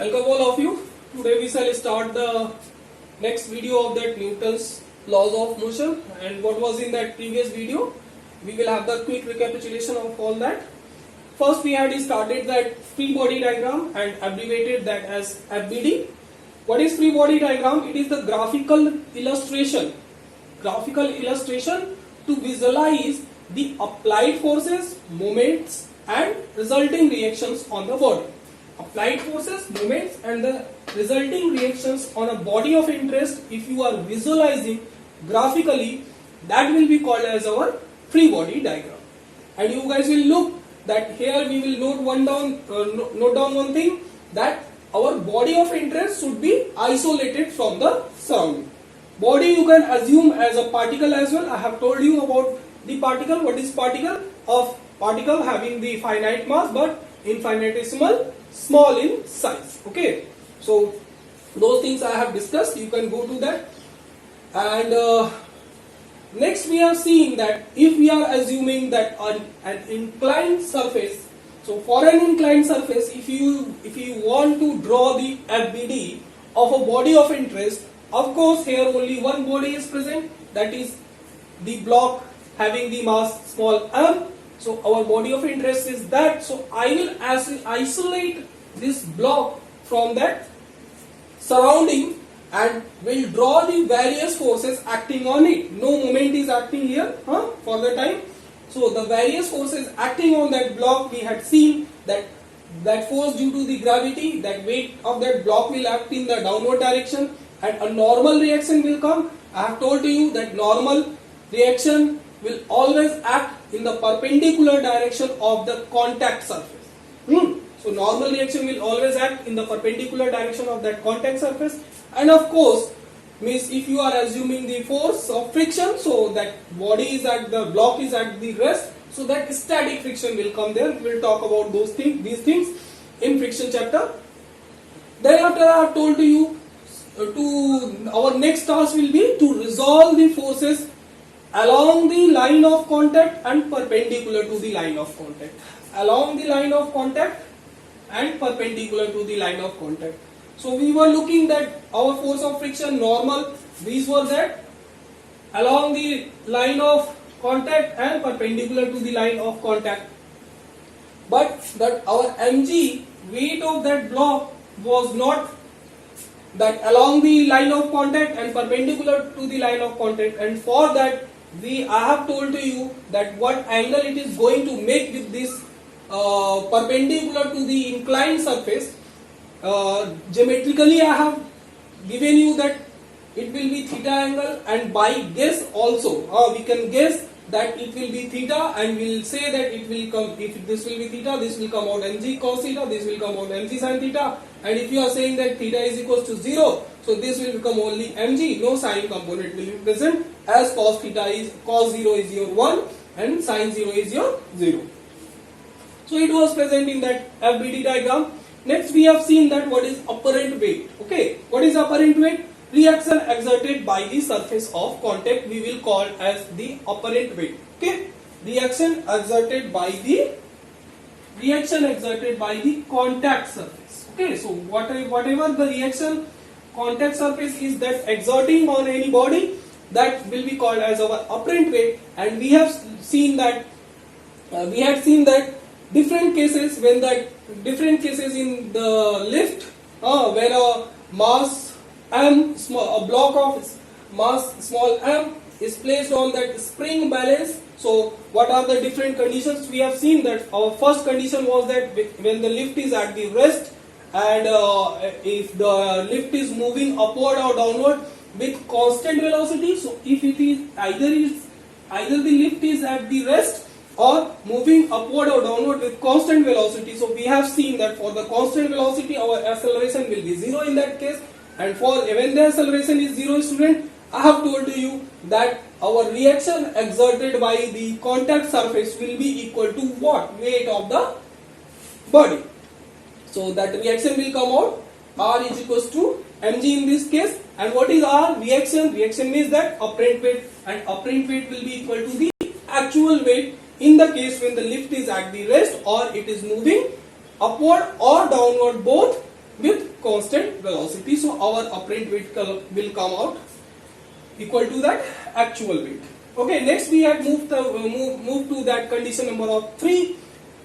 Welcome all of you. Today we shall start the next video of that Newton's laws of motion, and what was in that previous video. We will have the quick recapitulation of all that. First we had started that free body diagram and abbreviated that as FBD. What is free body diagram? It is the graphical illustration to visualize the applied forces, moments and resulting reactions on the body. Applied forces, moments and the resulting reactions on a body of interest, if you are visualizing graphically, that will be called as our free body diagram. And you guys will look that here we will note down one thing, that our body of interest should be isolated from the surrounding. Body you can assume as a particle as well. I have told you about the particle. What is particle? Of particle having the finite mass but infinitesimal small in size. Okay, so those things I have discussed. You can go to that. And next we are seeing that if we are assuming that an inclined surface, so for an inclined surface, if you want to draw the FBD of a body of interest, of course here only one body is present, that is the block having the mass small m. So our body of interest is that. So I will isolate this block from that surrounding and will draw the various forces acting on it. No moment is acting here for the time. So the various forces acting on that block, we had seen that force due to the gravity, that weight of that block will act in the downward direction and a normal reaction will come. I have told you that normal reaction will always act in the perpendicular direction of the contact surface. So normal reaction will always act in the perpendicular direction of that contact surface. And of course, means if you are assuming the force of friction, so that body is at the block is at the rest, so that static friction will come there. We will talk about these things in friction chapter. Thereafter I have told you our next task will be to resolve the forces along the line of contact and perpendicular to the line of contact. Along the line of contact and perpendicular to the line of contact. So we were looking that our force of friction normal, these were that along the line of contact and perpendicular to the line of contact. But that our mg weight of that block was not that along the line of contact and perpendicular to the line of contact, and for that I have told to you that what angle it is going to make with this perpendicular to the inclined surface. Geometrically I have given you that it will be theta angle, and by guess also we can guess that it will be theta, and we will say that it will come, if this will be theta, this will come out mg cos theta, this will come out mg sin theta, and if you are saying that theta is equals to 0, so this will become only mg, no sine component will be present, as cos 0 is your 1 and sin 0 is your 0. So it was present in that FBD diagram. Next we have seen that what is apparent weight. Okay, what is apparent weight? Reaction exerted by the surface of contact we will call as the apparent weight. Okay, reaction exerted by the contact surface. Okay, so whatever the reaction contact surface is that exerting on any body, that will be called as our apparent weight. And we have seen that different cases in the lift when a mass m, a block of mass small m is placed on that spring balance. So what are the different conditions? We have seen that our first condition was that when the lift is at the rest, and if the lift is moving upward or downward with constant velocity, so if it is either the lift is at the rest or moving upward or downward with constant velocity. So we have seen that for the constant velocity our acceleration will be 0 in that case, and for when the acceleration is 0, student, I have told you that our reaction exerted by the contact surface will be equal to what? Weight of the body. So that reaction will come out, R is equals to mg in this case. And what is R? Reaction. Reaction means that apparent weight, and apparent weight will be equal to the actual weight in the case when the lift is at the rest or it is moving upward or downward both with constant velocity. So our apparent weight will come out equal to that actual weight. Okay, next we had moved to that condition number of 3,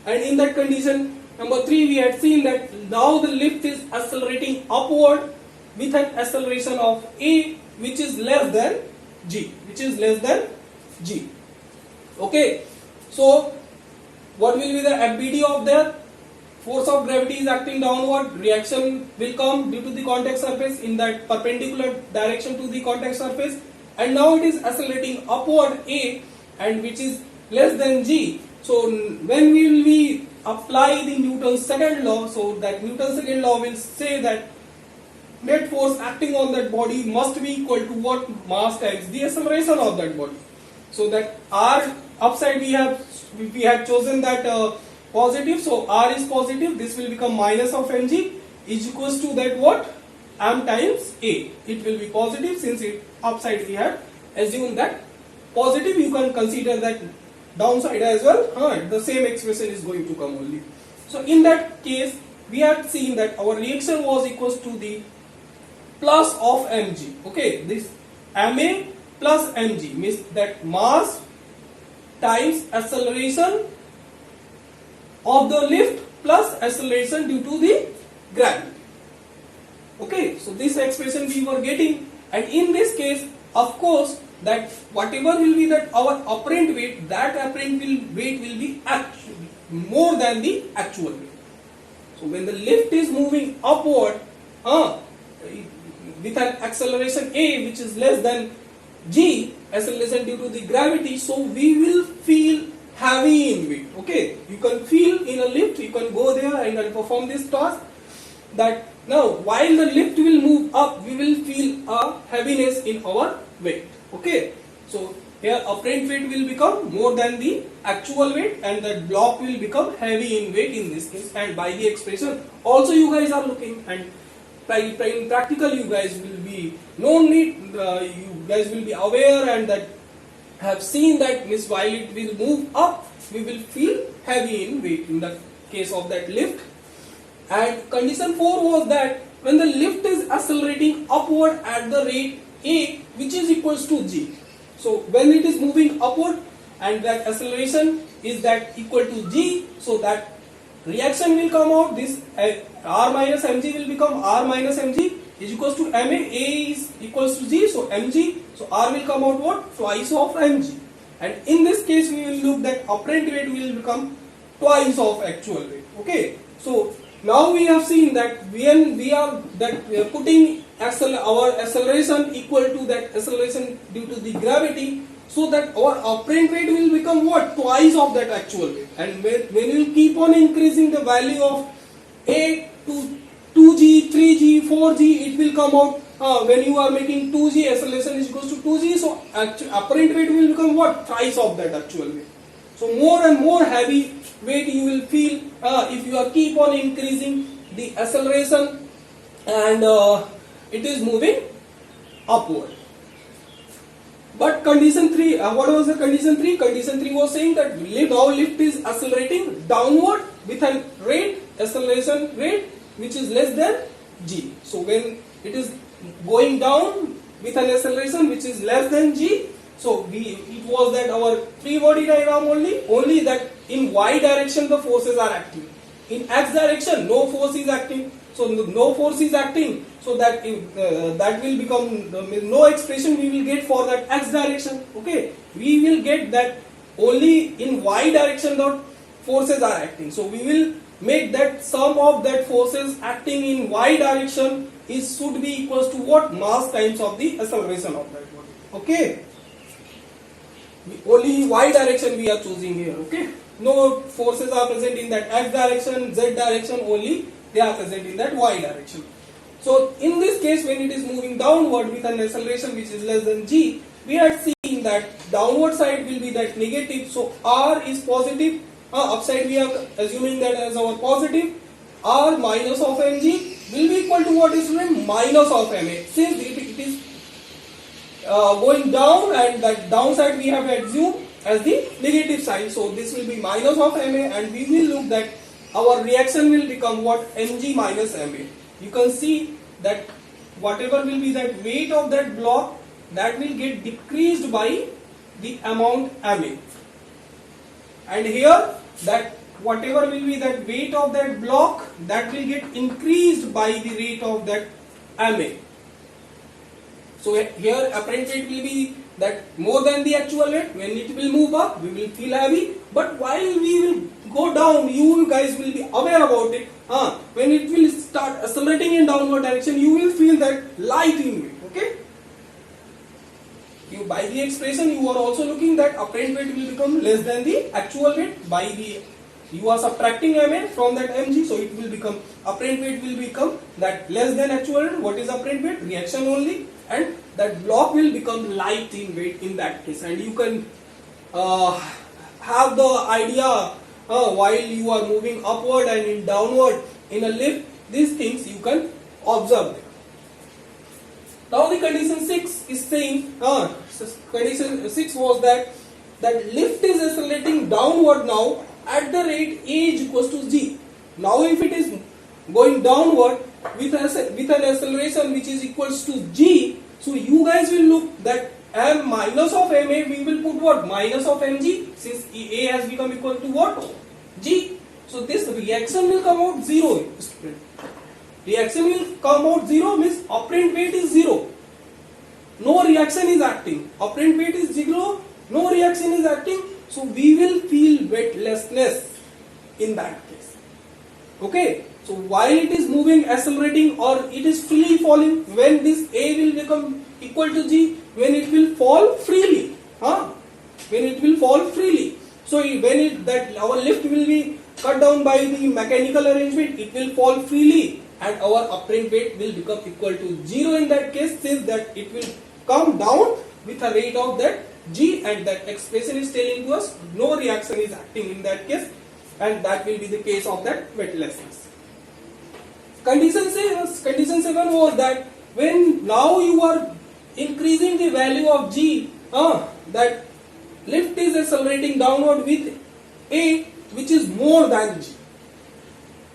and in that condition number 3 we had seen that now the lift is accelerating upward with an acceleration of a which is less than g, Okay, so what will be the FBD of that? Force of gravity is acting downward, reaction will come due to the contact surface in that perpendicular direction to the contact surface, and now it is accelerating upward a, and which is less than g. So when we will apply the Newton's second law, so that Newton's second law will say that net force acting on that body must be equal to what? Mass times the acceleration of that body. So that r upside we have chosen that positive, so r is positive, this will become minus of mg is equals to that what? M times a. It will be positive since it upside we have assumed that positive. You can consider that downside as well. The same expression is going to come only. So in that case we have seen that our reaction was equals to the plus of mg. Okay, this ma plus mg means that mass times acceleration of the lift plus acceleration due to the gravity. Okay, so this expression we were getting, and in this case of course that whatever will be that our apparent weight, that apparent weight will be actually more than the actual weight. So when the lift is moving upward with an acceleration a which is less than g, acceleration due to the gravity, so we will feel heavy in weight. Okay, you can feel in a lift, you can go there and perform this task, that now while the lift will move up we will feel a heaviness in our weight. Okay, so here apparent weight will become more than the actual weight, and that block will become heavy in weight in this case. And by the expression also you guys are looking, and in practical you guys will be you guys will be aware and that have seen that means while it will move up we will feel heavy in weight in the case of that lift. And condition 4 was that when the lift is accelerating upward at the rate a which is equals to g. So when it is moving upward and that acceleration is that equal to g, so that reaction will come out, this r minus mg will become r minus mg is equals to ma, a is equals to g, so mg, so r will come out what? Twice of mg. And in this case we will look that apparent weight will become twice of actual weight. Okay, so now we have seen that when we are putting our acceleration equal to that acceleration due to the gravity, so that our apparent weight will become what? Twice of that actual weight. And when we will keep on increasing the value of a to 2g, 3g, 4g, it will come out when you are making 2g, acceleration is equals to 2g, so apparent weight will become what? Thrice of that actual weight. So more and more heavy weight you will feel if you are keep on increasing the acceleration and it is moving upward. But condition 3, what was the condition 3? Condition 3 was saying that now lift is accelerating downward with an acceleration rate which is less than g. So when it is going down with an acceleration which is less than g, so it was that our free body diagram only that in y direction the forces are acting, in x direction no force is acting. So no force is acting, so that that will become no expression we will get for that x direction. Okay, we will get that only in y direction the forces are acting. So we will make that sum of that forces acting in y direction should be equals to what? Mass times of the acceleration of that body. Okay, only y direction we are choosing here. Okay, no forces are present in that x direction, z direction, only they are present in that y direction. So in this case when it is moving downward with an acceleration which is less than g, we are seeing that downward side will be that negative, so r is positive, upside we are assuming that as our positive, r minus of mg will be equal to what is minus of ma, since it is going down and that downside we have assumed as the negative sign, so this will be minus of ma, and we will look that our reaction will become what? Mg minus ma. you can see that whatever will be that weight of that block, that will get decreased by the amount MA. And here that whatever will be that weight of that block, that will get increased by the rate of that MA. So here apparent weight will be that more than the actual weight. When it will move up, we will feel heavy, but while we will go down, you guys will be aware about it. When it will start accelerating in downward direction, you will feel that light in weight. Okay. You, by the expression, you are also looking that apparent weight will become less than the actual weight. By the, you are subtracting MA from that mg, so it will become, apparent weight will become that less than actual weight. What is apparent weight? Reaction only, and that block will become light in weight in that case. And you can have the idea while you are moving upward and in downward in a lift, these things you can observe them. Now the condition 6 is saying, condition 6 was that lift is accelerating downward now at the rate A is equals to g. Now if it is going downward with an acceleration which is equals to g, so you guys will look that m minus of ma, we will put what? Minus of mg, since A has become equal to what? G. So this reaction will come out 0. Reaction will come out 0 means apparent weight is 0. No reaction is acting. Apparent weight is 0. No reaction is acting. So we will feel weightlessness in that case. Okay. So while it is moving, accelerating, or it is freely falling, when this A will become equal to G, when it will fall freely. When it will fall freely. So when that our lift will be cut down by the mechanical arrangement, it will fall freely, and our apparent weight will become equal to 0 in that case, since that it will come down with a rate of that g, and that expression is telling to us no reaction is acting in that case, and that will be the case of that weightlessness. Condition 7 was that when now you are increasing the value of g, that lift is accelerating downward with A which is more than g.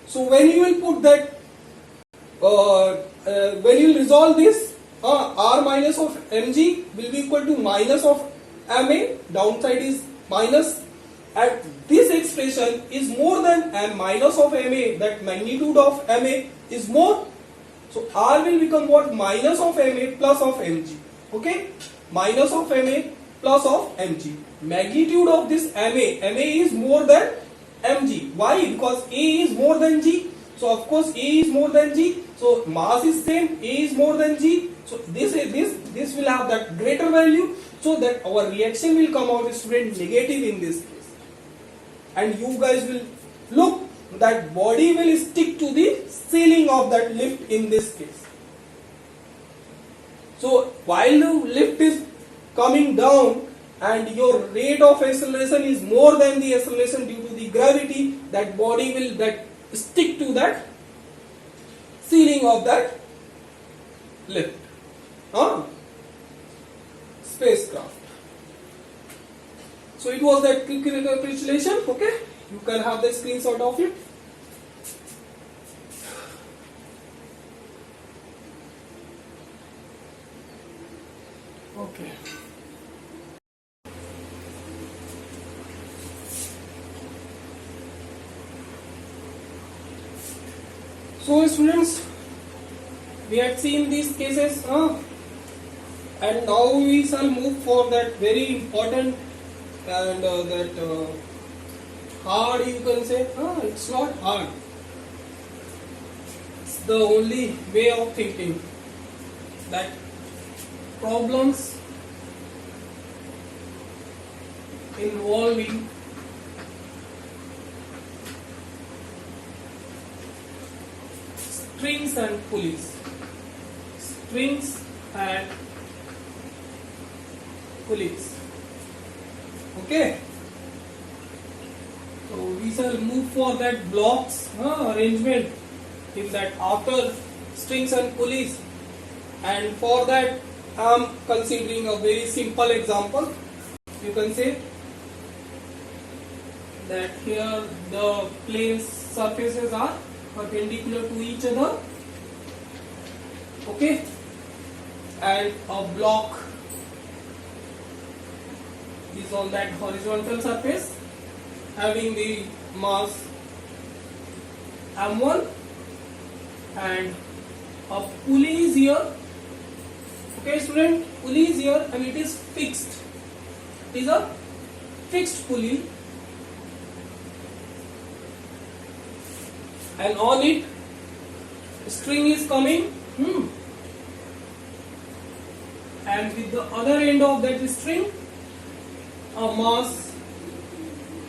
So when you will put that, when you will resolve this, r minus of mg will be equal to minus of ma, downside is minus, and this expression is more than m minus of ma, that magnitude of ma is more. So r will become what? Minus of ma plus of mg. Okay, minus of ma plus of mg. Magnitude of this ma is more than mg. Why? Because a is more than g. So of course a is more than g. So mass is same, a is more than g. So this will have that greater value, so that our reaction will come out, student, negative in this case. And you guys will look that body will stick to the ceiling of that lift in this case. So while the lift is coming down and your rate of acceleration is more than the acceleration due to the gravity, that body will stick to that ceiling of that lift. Spacecraft. So it was that quick recapitulation. Okay, you can have the screenshot of it. Okay. So students, we had seen these cases, and now we shall move for that very important and hard, you can say. It's not hard. It's the only way of thinking, that problems involving strings and pulleys. Strings and pulleys. Okay. So we shall move for that blocks arrangement in that after strings and pulleys, and for that I am considering a very simple example. You can say that here the plane surfaces are perpendicular to each other, okay, and a block is on that horizontal surface having the mass m1, and a pulley is here. Okay, student, pulley is here and it is fixed. It is a fixed pulley, and on it string is coming, and with the other end of that string a mass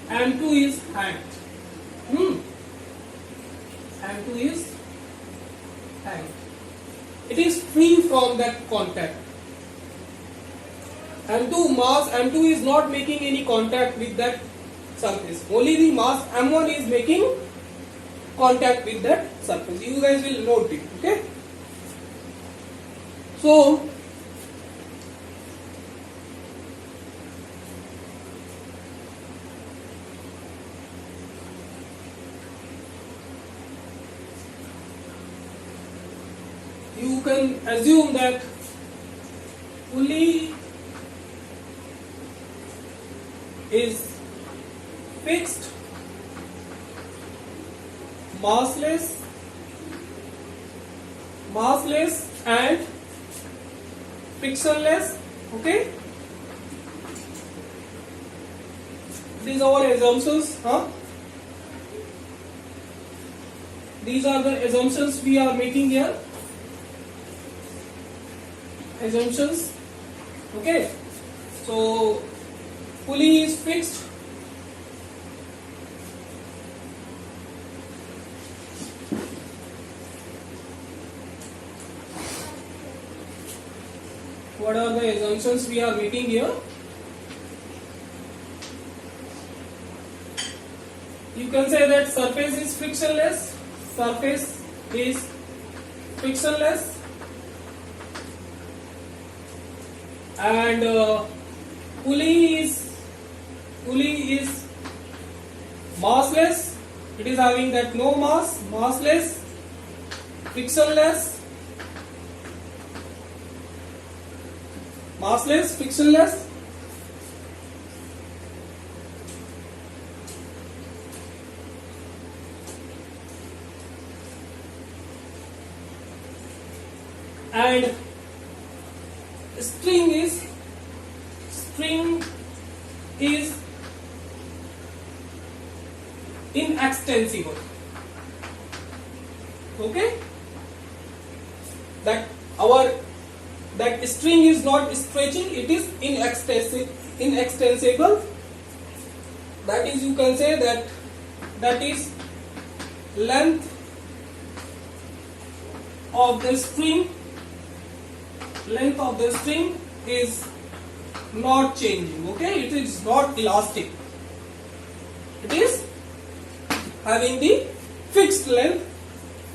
m2 is hanged. M2 is hanged. It is free from that contact. Mass M2 is not making any contact with that surface. Only the mass M1 is making contact with that surface. You guys will note it. Okay. So you can assume that pulley is fixed, massless and frictionless. Okay, these are our assumptions. These are the assumptions we are making here. Assumptions. Okay, so pulley is fixed, what are the assumptions we are making here? You can say that surface is frictionless, and pulley is massless. It is having that no mass, massless, frictionless, and string is inextensible. Okay, that string is not stretching, it is inextensible. That is, you can say that is length of the string is not changing. Okay, it is not elastic, it is having the fixed length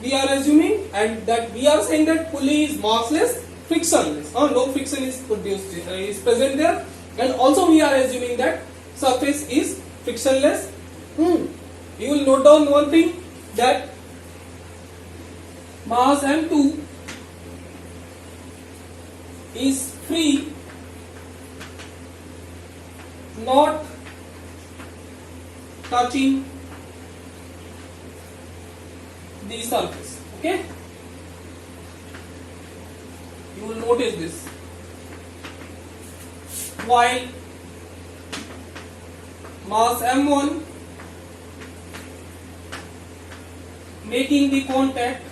we are assuming, and that we are saying that pulley is massless, frictionless. No friction is present there, and also we are assuming that surface is frictionless. You will note down one thing, that mass M2 is free, not touching the surface. Okay, you will notice this. While mass M1 making the contact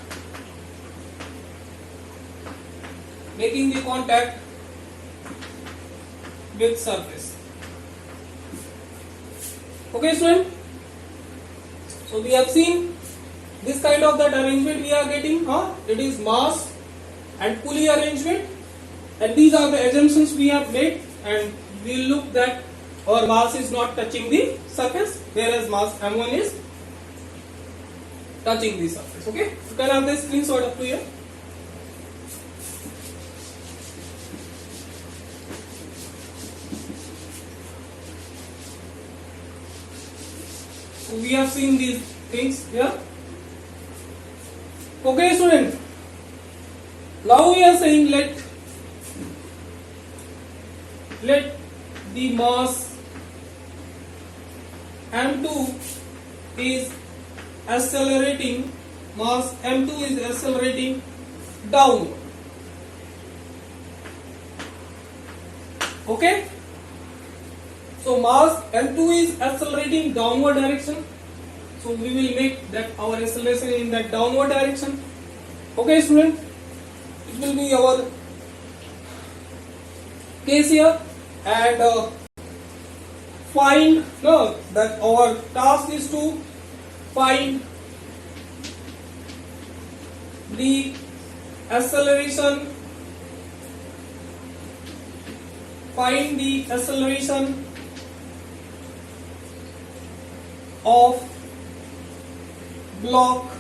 with surface. Okay, student, so we have seen this kind of that arrangement we are getting. It is mass and pulley arrangement, and these are the assumptions we have made, and we will look that our mass is not touching the surface, whereas mass M1 is touching the surface. Okay, you can have the screenshot up to here. So we have seen these things here. Okay, student. Now we are saying let the mass m2 is accelerating, mass m2 is accelerating downward. Okay, so mass m2 is accelerating downward direction, so we will make that our acceleration in that downward direction. Okay student, it will be our case here, and find that our task is to find the acceleration, of block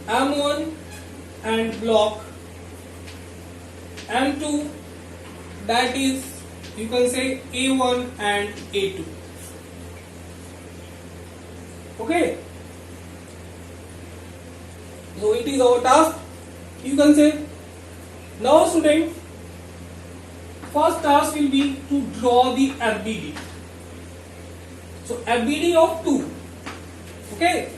M1 and block M2, that is, you can say A1 and A2. Okay, so it is our task. You can say, now student, first task will be to draw the FBD. So FBD of 2. Okay,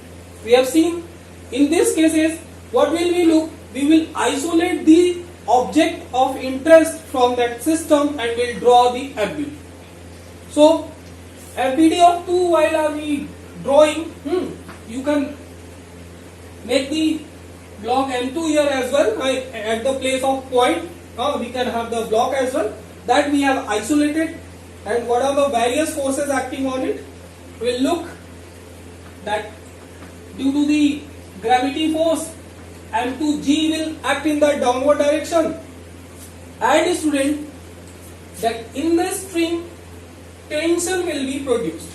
we have seen in these cases what will we look? We will isolate the object of interest from that system and will draw the FBD. So FBD of 2, while are we drawing, you can make the block M2 here as well, at the place of point. We can have the block as well that we have isolated, and what are the various forces acting on it. We will look that due to the gravity force, M2G will act in the downward direction, and student, that in this string tension will be produced.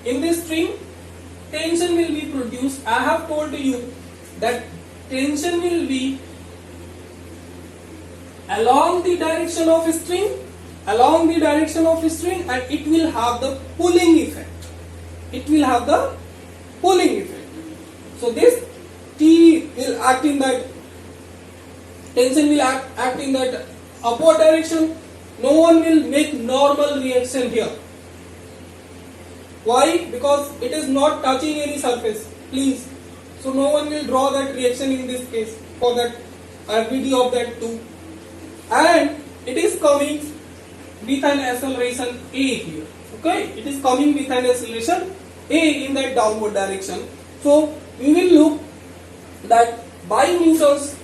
In this string tension will be produced. I have told you that tension will be along the direction of string, and it will have the pulling effect. So this T will act in that, tension will act in that upward direction. No one will make normal reaction here. Why? Because it is not touching any surface, please. So no one will draw that reaction in this case for that FBD of that 2. And it is coming with an acceleration A here. Okay, it is coming with an acceleration A in that downward direction. So we will look that by Newton's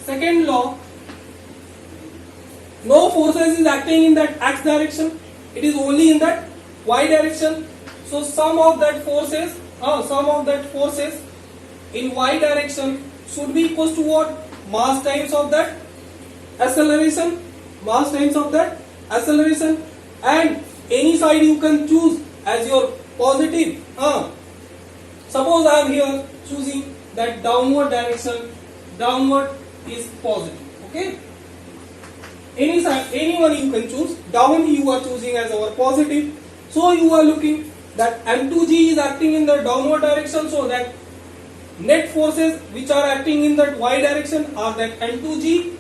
second law, no forces is acting in that x direction, it is only in that y direction. So sum of that forces in y direction should be equals to what? Mass times of that acceleration, and any side you can choose as your positive. Suppose I am here choosing that downward direction, downward is positive. Okay, any side, anyone you can choose. Down you are choosing as our positive. So you are looking that M2G is acting in the downward direction, so that net forces which are acting in that y direction are that M2G,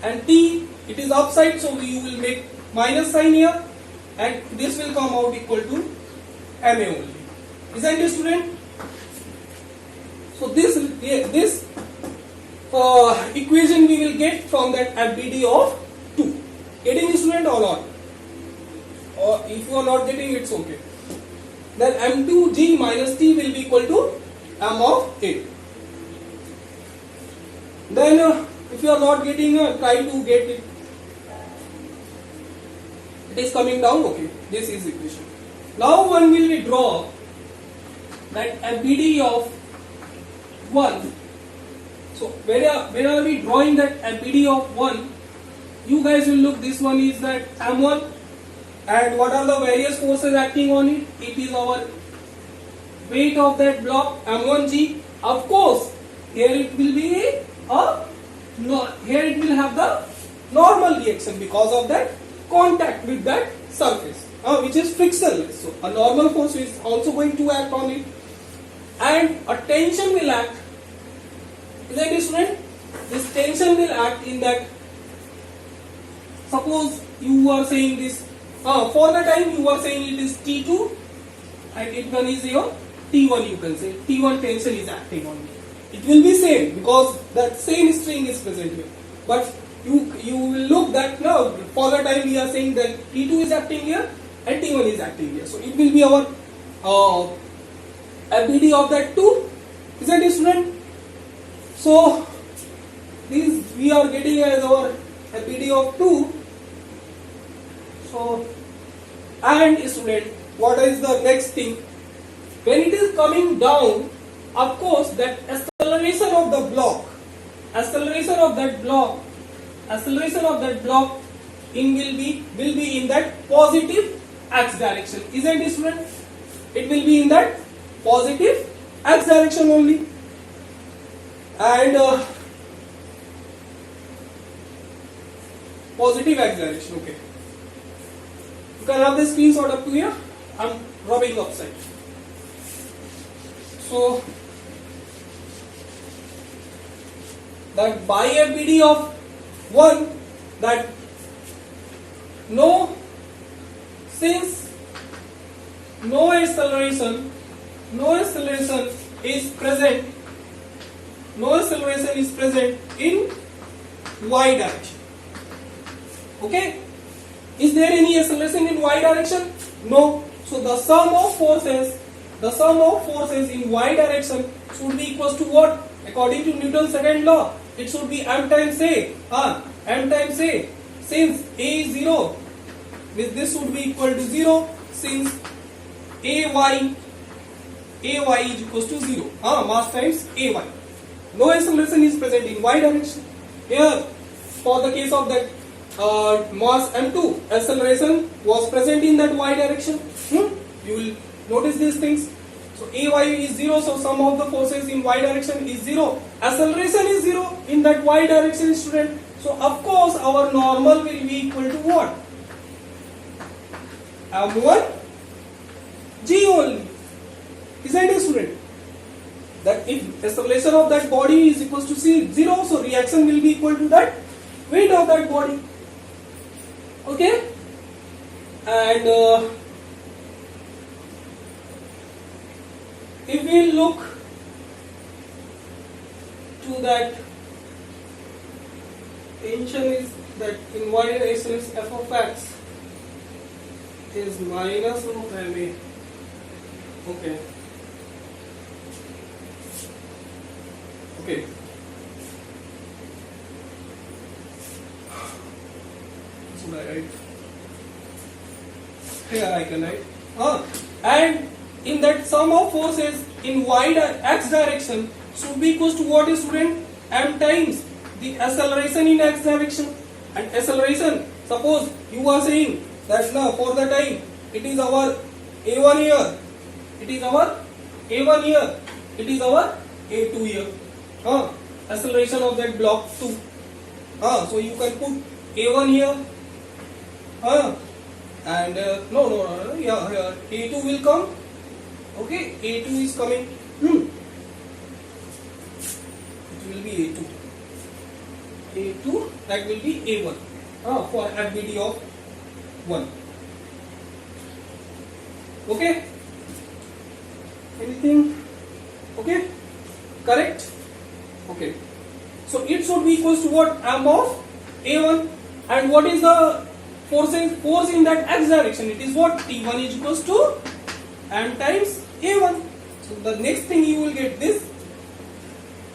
and T, it is upside, so you will make minus sign here, and this will come out equal to MA only. Isn't it, student? So this equation we will get from that FBD of 2. Getting it, student, or not? Or if you are not getting, it's okay. Then M2G minus T will be equal to M of A. Then if you are not getting, try to get it. It is coming down. Okay, this is equation. Now when will we draw that FBD of 1? So where are we drawing that FBD of 1? You guys will look, this one is that M1, and what are the various forces acting on it? It is our weight of that block M1G. Of course, here it will be here it will have the normal reaction because of that contact with that surface, which is frictionless. So a normal force is also going to act on it, and a tension will act. Isn't it, student? This tension will act in that. Suppose you are saying this. For the time you are saying it is T2, and it1 is your T1. You can say T1 tension is acting on it. It will be same because that same string is present here. But you will look that now for the time we are saying that T2 is acting here and T1 is acting here. So it will be our FBD of that 2. Isn't it, student? So these we are getting as our FBD of 2. So, and student, what is the next thing? When it is coming down, of course, that acceleration of the block, acceleration of that block in will be in that positive x direction. Isn't it, student? It will be in that positive x direction only. And positive x direction. Okay. You can have the screenshot up to here. I'm rubbing upside. So that by FBD of 1, that since no acceleration is present in y direction. Okay. Is there any acceleration in y direction? No. So the sum of forces in y direction should be equal to what? According to Newton's second law, it should be m times a. M times a. Since a is 0, this should be equal to 0. Since ay is equal to 0. Mass times ay. No acceleration is present in y direction. Here, for the case of that mass m2, acceleration was present in that y direction. You will notice these things. So ay is 0, so sum of the forces in y direction is 0. Acceleration is 0 in that y direction, student. So of course our normal will be equal to what? m1 g only. Isn't it, student? That if acceleration of that body is equal to 0, so reaction will be equal to that weight of that body. Okay, and if we look to that tension is that in y direction is f of x is minus of ma. Okay. Okay. Should I write? Here I can write. And in that sum of forces in x direction should be equal to what is, student? M times the acceleration in x direction. And acceleration, suppose you are saying that now for the time it is our a1 here, it is our a1 here, it is our a2 here. Acceleration of that block 2. So you can put a1 here. And no, yeah, a2 will come. Okay, a2 is coming. It will be a2. A2, that will be a1. For FBD of 1. Okay. Anything? Okay. Correct. Okay. So it should be equal to what? M of a1. And what is the force in that x direction? It is what? T1 is equals to m times a1. So the next thing you will get this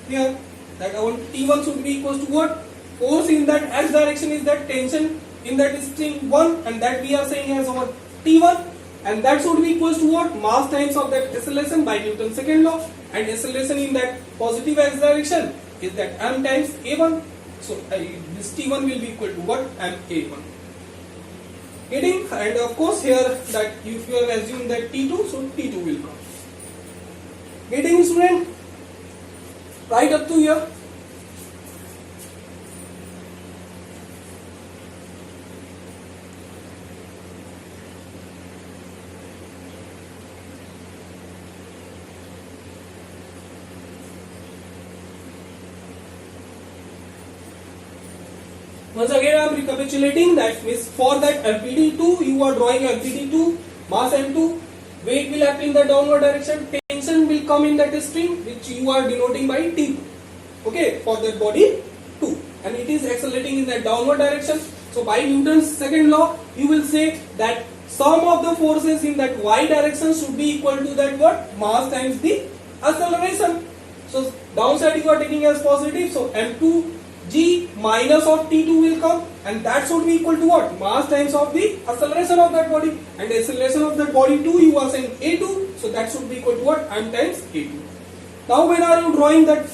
here, that our T1 should be equals to what? Force in that x direction is that tension in that string 1, and that we are saying as our T1, and that should be equals to what? Mass times of that acceleration by Newton's second law, and acceleration in that positive x direction is that m times a1. So this T1 will be equal to what? M a1. Getting? And of course here that if you have assumed that T2, so T2 will come. Getting, student? Right up to here. Once again I am recapitulating that means for that LPD2 you are drawing LPD2 mass M2, weight will act in the downward direction, tension will come in that string which you are denoting by T, okay, for that body 2, and it is accelerating in the downward direction. So by Newton's second law you will say that sum of the forces in that y direction should be equal to that what, mass times the acceleration. So downside you are taking as positive, so m2g minus of t2 will come, and that should be equal to what, mass times of the acceleration of that body, and the acceleration of that body 2 you are saying a2, so that should be equal to what, m times a2. Now when are you drawing that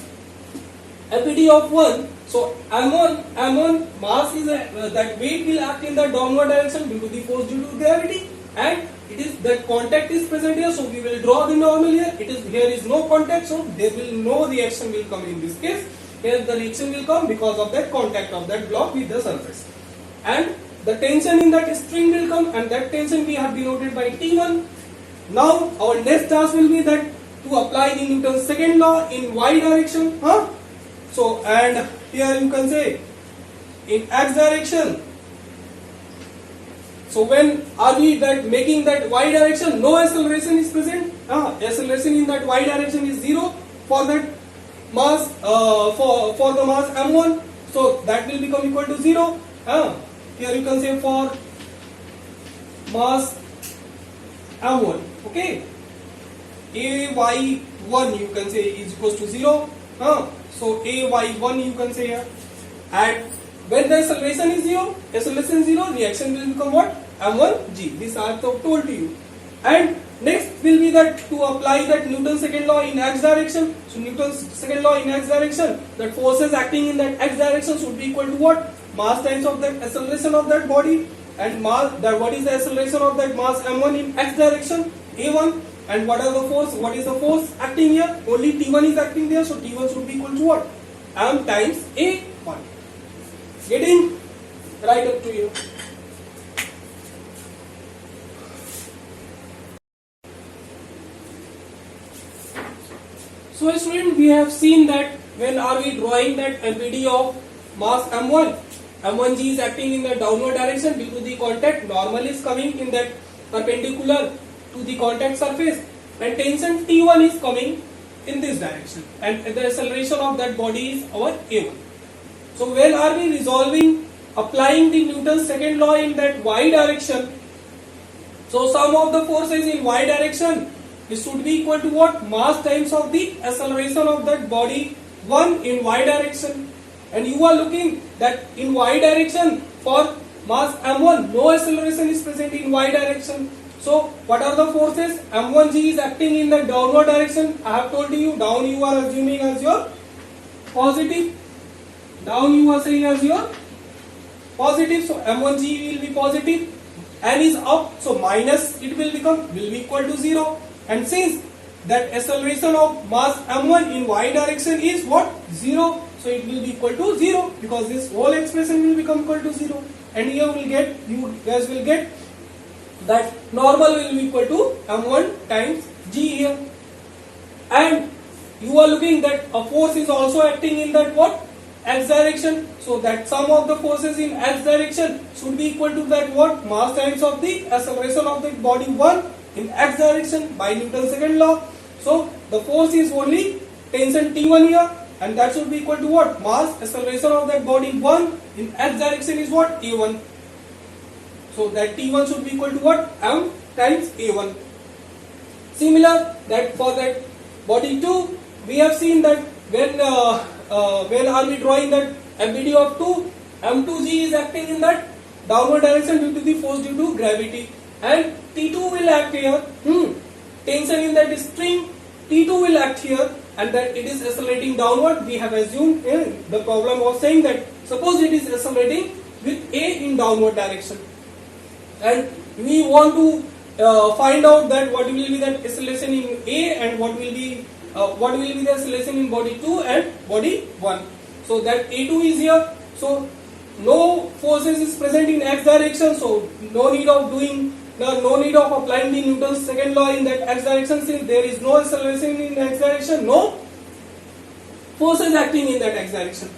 LPD of 1, so m1 mass is that weight will act in the downward direction due to the force due to gravity, and it is that contact is present here, so we will draw the normal here. Here is no contact, so there will no reaction will come in this case. Here the reaction will come because of that contact of that block with the surface, and the tension in that string will come, and that tension we have denoted by T1. Now our next task will be that to apply the Newton's second law in y direction, So and here you can say in x direction. So when are we that making that y direction, no acceleration is present. Acceleration in that y direction is 0 for that mass for the mass m1. So that will become equal to 0. Here you can say for mass m1. Okay. ay1 you can say is equals to 0. So ay1 you can say here. And when the acceleration is 0, reaction will become what? m1g. This I have told to you. And next will be that to apply that Newton's second law in x direction. So Newton's second law in x direction, that forces acting in that x direction should be equal to what? Mass times of that acceleration of that body, and mass, that what is the acceleration of that mass m1 in x direction? a1. And what are the force? What is the force acting here? Only T1 is acting there, so T1 should be equal to what? M times a1. Getting right up to you. So student, we have seen that when are we drawing that LPD of mass m1, m1g is acting in the downward direction due to the contact, normal is coming in that perpendicular to the contact surface, and tension T1 is coming in this direction, and the acceleration of that body is our a1. So when are we resolving, applying the Newton's second law in that y direction? So sum of the forces in y direction, this should be equal to what? Mass times of the acceleration of that body 1 in y direction. And you are looking that in y direction for mass m1, no acceleration is present in y direction. So what are the forces? m1g is acting in the downward direction. I have told you, down you are assuming as your positive. Down you are saying as your positive. So m1g will be positive. N is up, so minus it will be equal to 0. And since that acceleration of mass m1 in y direction is what? 0. So it will be equal to 0 because this whole expression will become equal to 0. And here you guys will get that normal will be equal to m1 times g here. And you are looking that a force is also acting in that what? X direction. So that sum of the forces in x direction should be equal to that what? Mass times of the acceleration of the body 1 in x direction by Newton's second law. So the force is only tension T1 here, and that should be equal to what? Mass acceleration of that body 1 in x direction is what? a1. So that T1 should be equal to what? M times a1. Similar that for that body 2, we have seen that when are we drawing that LPD of 2, m2g is acting in that downward direction due to the force due to gravity, and T2 will act here. Tension in that string, T2 will act here, and that it is accelerating downward. We have assumed the problem was saying that suppose it is accelerating with A in downward direction, and we want to find out that what will be that acceleration in A and what will be the acceleration in body 2 and body 1. So that A2 is here. So no forces is present in x direction. So no need of applying the Newton's second law in that x direction, since there is no acceleration in x direction, no forces acting in that x direction.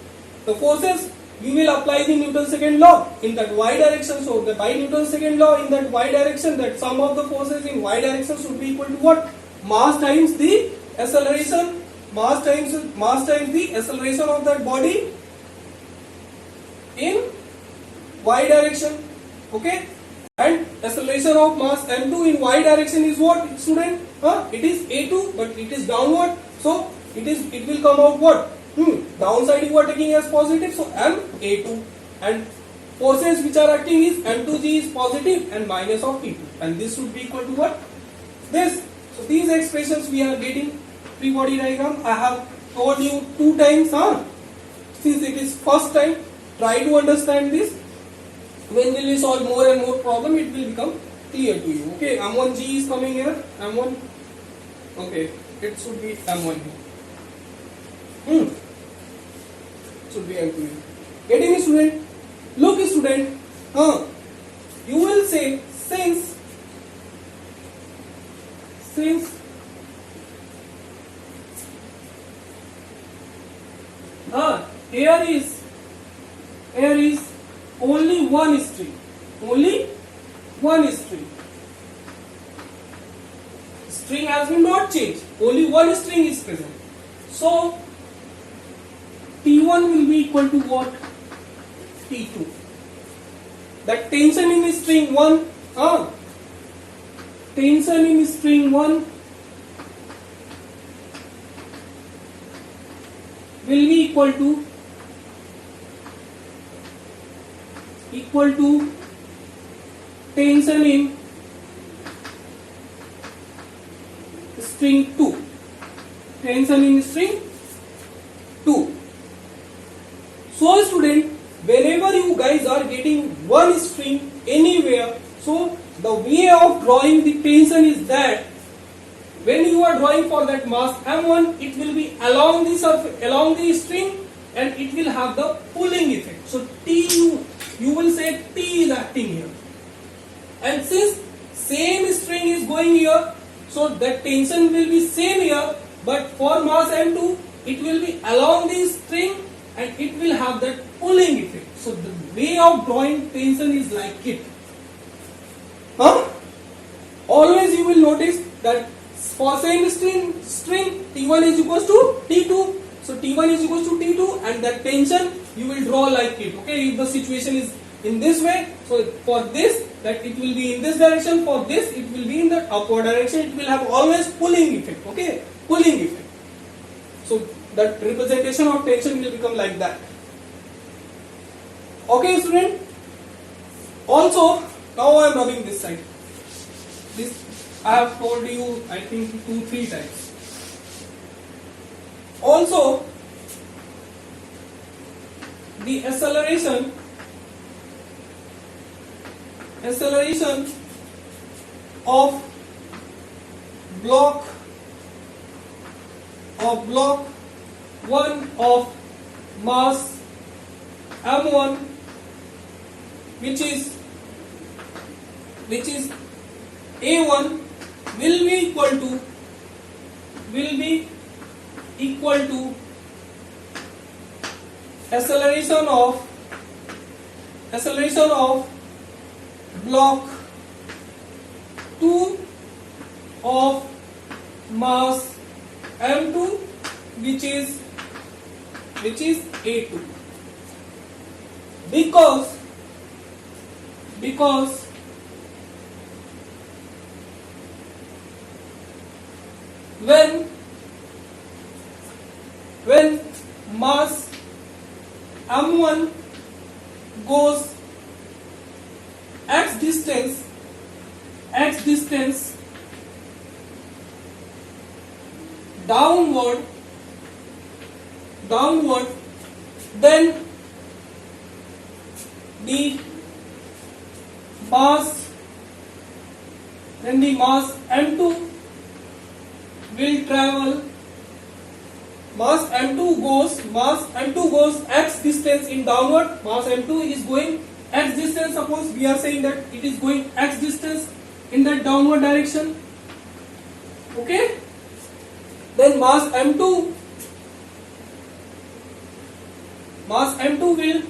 The forces you will apply the Newton's second law in that y direction. So by Newton's second law in that y direction, that sum of the forces in y direction should be equal to what? Mass times the acceleration, mass times the acceleration of that body in y direction. Okay, and acceleration of mass m2 in y direction is what, student? It is a2, but it is downward, so it will come out what? Downside you are taking as positive, so m a2, and forces which are acting is m2g is positive and minus of t2, and this should be equal to what? This. So these expressions we are getting. Free body diagram I have told you 2 times. Since it is first time, try to understand this. When will we solve more and more problem, it will become clear to you. Okay, m1g is coming here, m1. Okay, it should be m1 here. Should be m2 here. Getting me, student? Look, student. You will say since here is only one string. String has been not changed. Only one string is present. So T1 will be equal to what? T2. That tension in string 1, tension in string 1 will be equal to tension in string 2. Tension in string 2. So student, whenever you guys are getting one string anywhere, so the way of drawing the tension is that when you are drawing for that mass m1, it will be along the surface, along the string, and it will have the pulling effect. So you will say T is acting here, and since same string is going here, so that tension will be same here, but for mass m2 it will be along the string and it will have that pulling effect. So the way of drawing tension is like it. Always you will notice that for same string T1 is equals to T2. So T1 is equals to T2, and that tension you will draw like it. Okay, if the situation is in this way, so for this, that it will be in this direction, for this it will be in the upward direction, it will have always pulling effect. Okay, pulling effect. So that representation of tension will become like that. Okay, student. Also, now I am rubbing this side. This I have told you, I think 2-3 times. Also, the acceleration of block 1 of mass m1, which is a1, will be equal to acceleration of block 2 of mass m2, which is a2, because when mass m1 goes x distance downward, then the mass m2 will travel. Mass m2 goes x distance in downward. Mass m2 is going x distance. Suppose we are saying that it is going x distance in that downward direction. Okay, then mass m2 will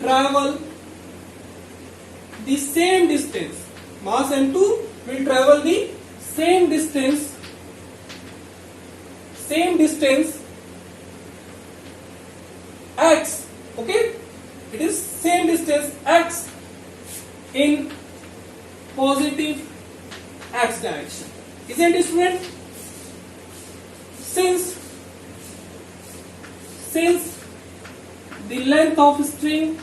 travel the same distance. Mass m2 will travel the same distance x. Okay, it is same distance x in positive x direction, isn't it, student? Since the length of string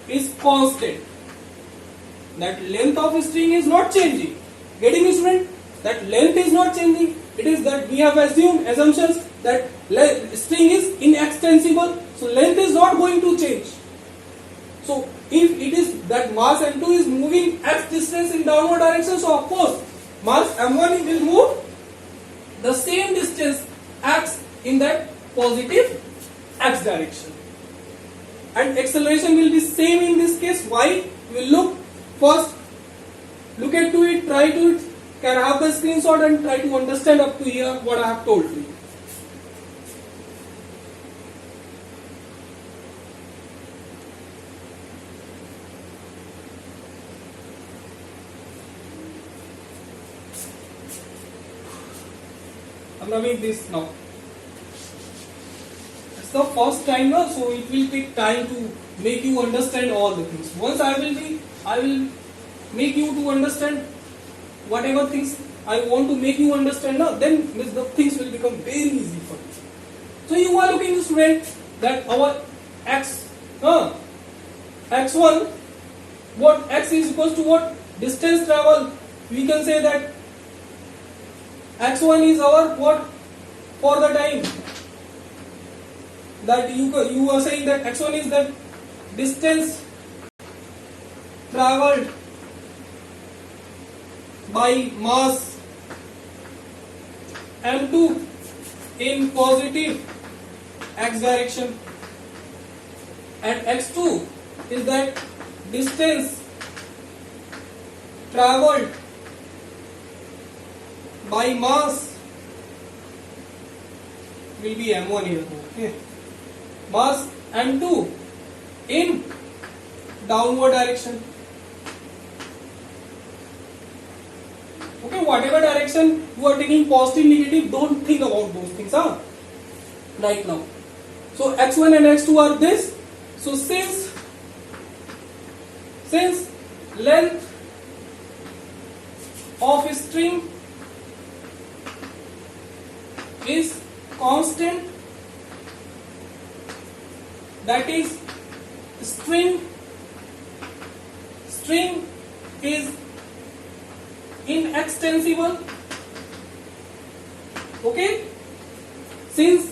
is constant, that length of string is not changing. Getting me, student? That length is not changing. It is that we have assumptions that string is inextensible, so length is not going to change. So if it is that mass m2 is moving x distance in downward direction, so of course mass m1 will move the same distance x in that positive x direction, and acceleration will be same in this case. Why? We will look at to it, try to it. Can I have the screenshot and try to understand up to here what I have told to you. I'm rubbing this now. It's the first time now, so it will take time to make you understand all the things. Once I will make you to understand whatever things I want to make you understand now, then the things will become very easy for you. So you are looking, student, that our x1, what x is equals to what? Distance travel. We can say that x1 is our what? For the time that you are saying that x1 is the distance traveled by mass m2 in positive x direction, and x2 is that distance traveled by mass will be m1 here. Okay, mass m2 in downward direction. Okay, whatever direction you are taking, positive, negative, don't think about those things right now. So x1 and x2 are this. So since length of string is constant, that is string is inextensible. Okay, since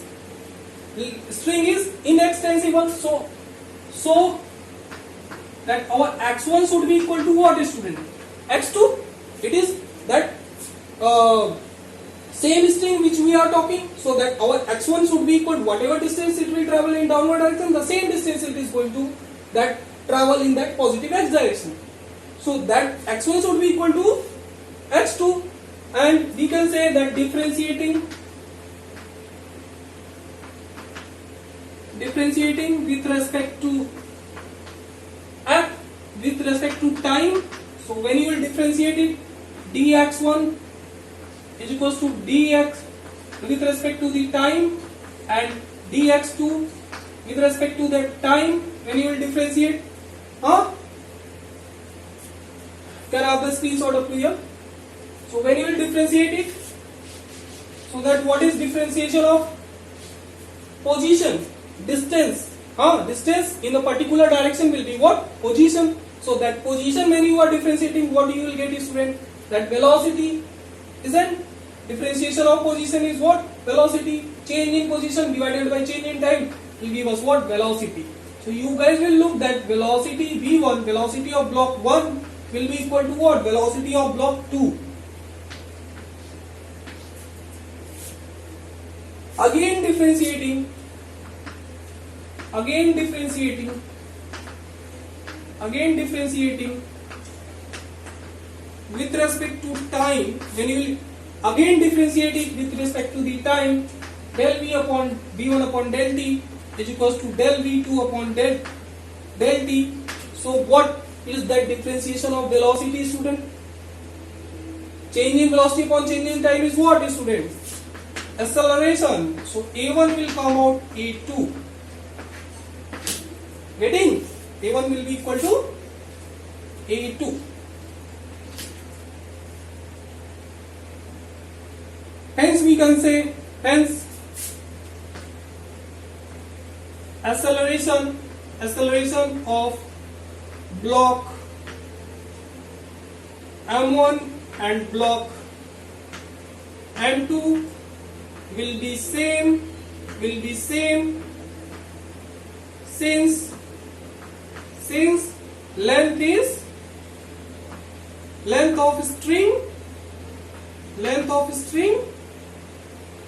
string is inextensible, so that our x1 should be equal to what, student? X2. It is that same string which we are talking, so that our x1 should be equal to whatever distance it will travel in downward direction, the same distance it is going to that travel in that positive x direction. So that x1 should be equal to x2, and we can say that differentiating with respect to time. So when you will differentiate it, dx1 is equals to dx with respect to the time, and dx2 with respect to the time when you will differentiate. Can I have the screenshot up here? So when you will differentiate it, so that what is differentiation of position? Distance. Distance in a particular direction will be what? Position. So that position, when you are differentiating, what you will get is, student, that velocity. Isn't differentiation of position is what? Velocity. Change in position divided by change in time will give us what? Velocity. So you guys will look that velocity v1, velocity of block 1 will be equal to what? Velocity of block 2. Again differentiating with respect to time, when you will again differentiate it with respect to the time. Del v upon v1 upon del t is equals to del v2 upon del t. So what is that differentiation of velocity, student? Change in velocity upon change in time is what, student? Acceleration. So a1 will come out a2. Getting? a1 will be equal to a2. Hence we can say, hence acceleration of block M1 and block M2 will be same since length of string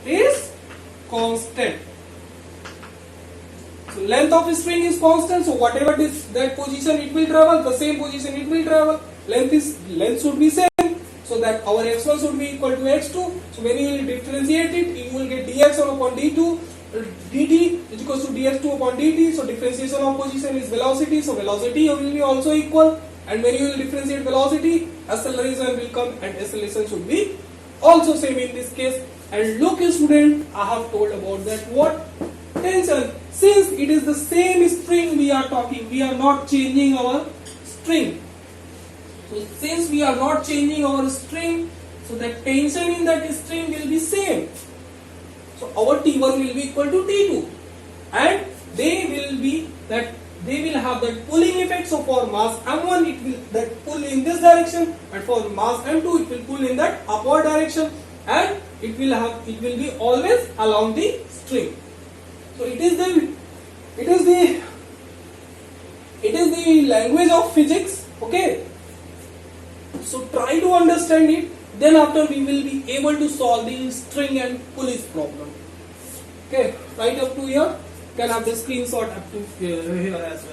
is constant. So length of string is constant, so whatever that position it will travel, the same position it will travel. Length should be same, so that our x1 should be equal to x2. So when you will differentiate it, you will get dx1 upon d2 dt is equals to dx2 upon dt. So differentiation of position is velocity, so velocity will be also equal, and when you will differentiate velocity, acceleration will come, and acceleration should be also same in this case. And look, student, I have told about that what tension. Since it is the same string we are talking, we are not changing our string. So since we are not changing our string, so the tension in that string will be same. So our T1 will be equal to T2, and they will have that pulling effect. So for mass M1 it will that pull in this direction, and for mass M2 it will pull in that upward direction, and it will be always along the string. So it is the language of physics. Okay. So try to understand it. Then after we will be able to solve the string and pulley problem. Okay. Right up to here. You can have the screenshot up to here as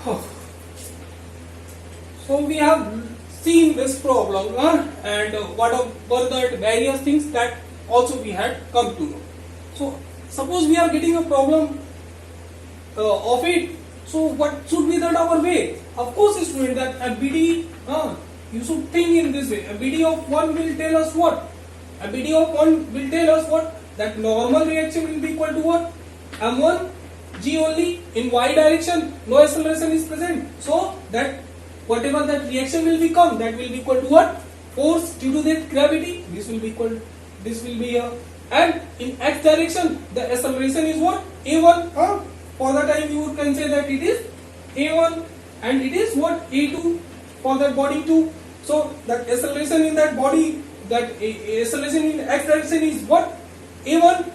well. So we have seen this problem, and what were the various things that also we had come to know. So suppose we are getting a problem of it, so what should be that our way? Of course, student, that ABD, you should think in this way. ABD of 1 will tell us what? ABD of 1 will tell us what? That normal reaction will be equal to what? M1 G only in y direction, no acceleration is present. So that whatever that reaction will become, that will be equal to what? Force due to that gravity. This will be here. And in x direction, the acceleration is what? A1. For the time you can say that it is A1, and it is what? A2 for that body 2. So that acceleration in that body, that acceleration in x direction is what? A1.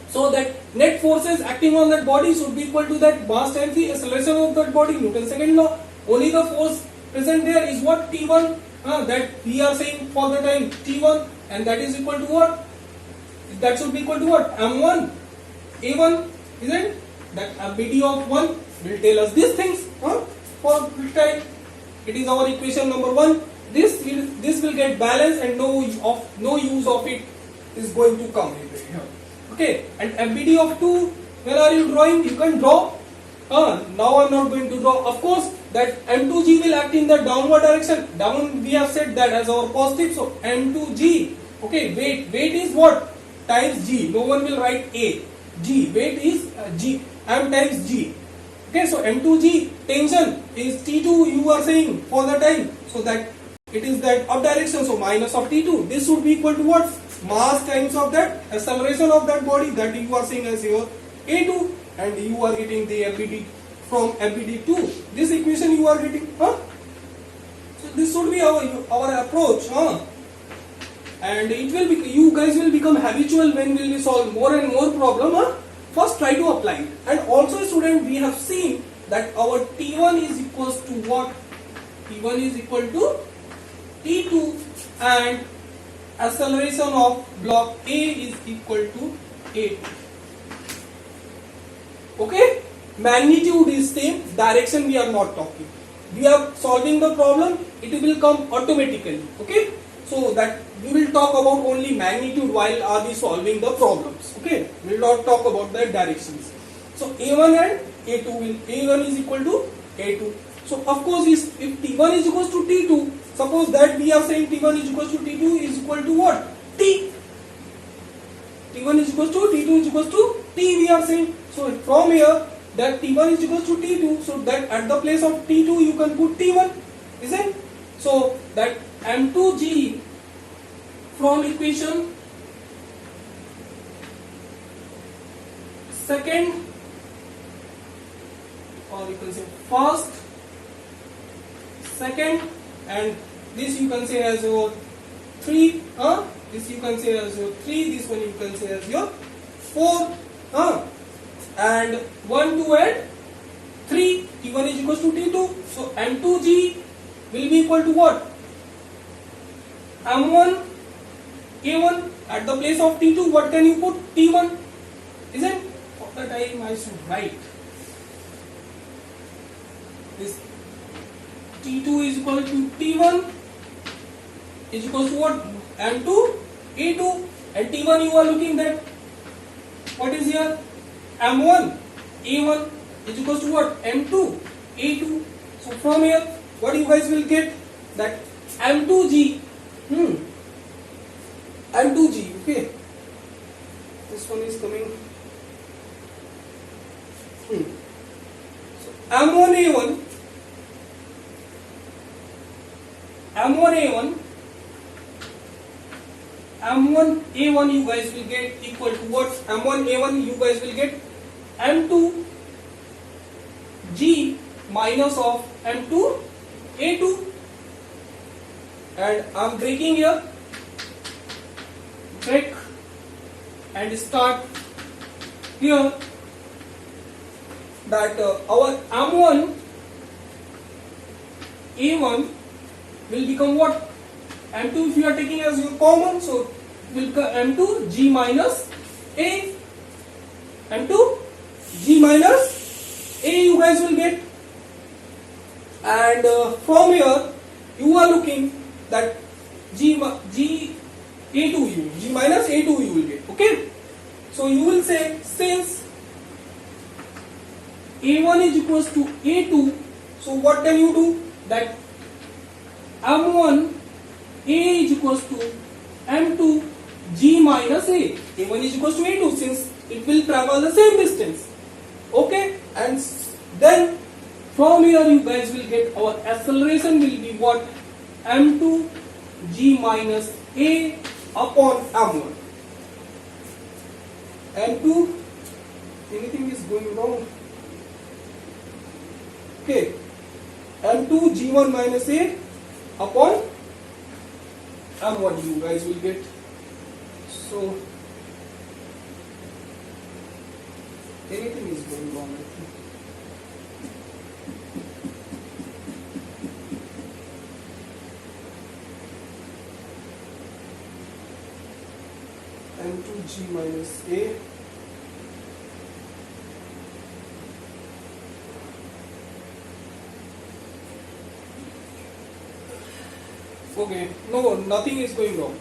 So that net forces acting on that body should be equal to that mass times the acceleration of that body. Newton's second law. Only the force present there is what? T1. That we are saying for the time T1, and that is equal to what? That should be equal to what? M1 A1, isn't? That ABD of 1 will tell us these things. For time, it is our equation number 1. This will get balanced, and no use of it is going to come in here. Okay, and ABD of 2, where are you drawing? You can draw. Now I am not going to draw. Of course, that M2G will act in the downward direction. Down, we have said that as our positive. So M2G. Okay, weight is what? Times G. No one will write A. G. Weight is G. M times G. Okay, so M2G tension is T2. You are saying for the time. So that it is that up direction. So minus of T2. This should be equal to what? Mass times of that acceleration of that body, that you are saying as your A2, and you are getting the ABD from ABD2. This equation you are getting. So this should be our approach. And it will be, you guys will become habitual when we will solve more and more problem. First try to apply it. And also, student, we have seen that our T1 is equals to what? T1 is equal to T2, and acceleration of block A is equal to A2. Okay? magnitude is same, direction we are not talking. We are solving the problem, it will come automatically. Okay, so that we will talk about only magnitude while are we solving the problems. Okay, we will not talk about the directions. So A1 and A2 will, A1 is equal to A2. So of course if T1 is equals to T2, suppose that we are saying T1 is equals to T2 is equal to what? T. T1 is equals to T2 is equals to T we are saying. So from here that T1 is equals to T2, so that at the place of T2 you can put T1, isn't it? So that M2G from equation second, or you can say first, second, and this you can say as your 3, this you can say as your 3, this one you can say as your 4, and 1, 2 and 3, T1 is equals to T2, so M2G will be equal to what? M1 A1, at the place of T2 what can you put? T1, isn't? For the time I should write this T2 is equal to T1 is equal to what? M2 A2, and T1 you are looking at what is here? M1 A1 is equal to what? M2 A2. So from here what you guys will get? That M2G, M2G, okay, this one is coming, so M1A1 M1A1 you guys will get equal to what? M1A1 you guys will get M2G minus of M2A2, and I am breaking here, break and start here, that our M1 A1 will become what? M2 if you are taking as your common, so will become M2 G minus A, M2 G minus A you guys will get, and from here you are looking that G A2 G minus A2 you will get. Okay, so you will say since A1 is equals to A2, so what can you do? That M1 A is equals to M2 G minus A. A1 is equals to A2 since it will travel the same distance. Okay, and then from here you guys will get our acceleration will be what? M2 G minus A upon M1. M2, anything is going wrong? Okay, M2 G1 minus A upon M1 you guys will get. So anything is going wrong, I think. M2G minus A okay, no, nothing is going wrong.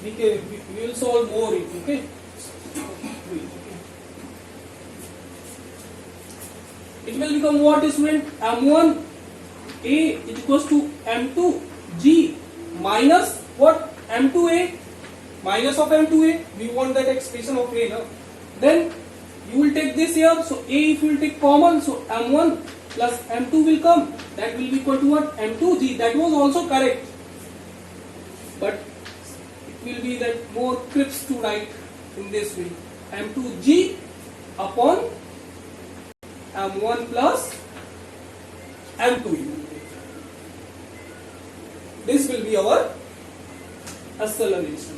We will solve more it, okay? It will become what, student? M1 A is equals to M2 G minus what? M2A minus of M2A. We want that expression of A now. Then you will take this here. So A if you will take common, so M1 plus M2 will come. That will be equal to what? M2G. That was also correct. But it will be that more crisp to write in this way. M2G upon M1 plus M2U. This will be our acceleration.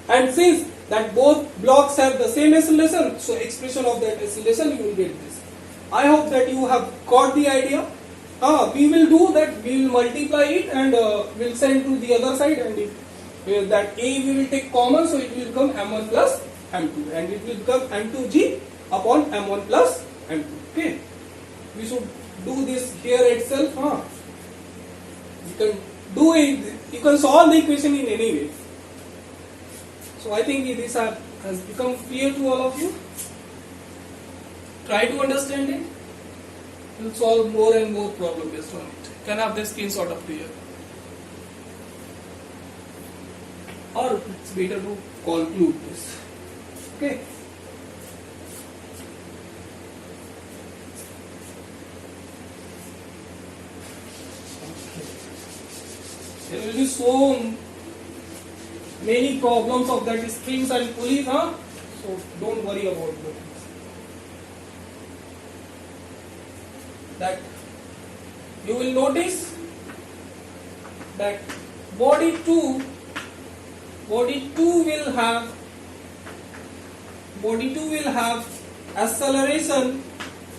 And since that both blocks have the same acceleration, so expression of that acceleration you will get this. I hope that you have got the idea. We will do that, we will multiply it and we will send to the other side, and if that A we will take common, so it will become M1 plus m2, and it will become m2g upon m1 plus m2. Okay, we should do this here itself. You can do it. You can solve the equation in any way. So I think this has become clear to all of you. Try to understand it. You'll solve more and more problem based on it. Can have the screenshot up to here. Or it's better to conclude this. Okay. There will be so many problems of that strings and pulleys, so don't worry about those. That you will notice that body 2 will have acceleration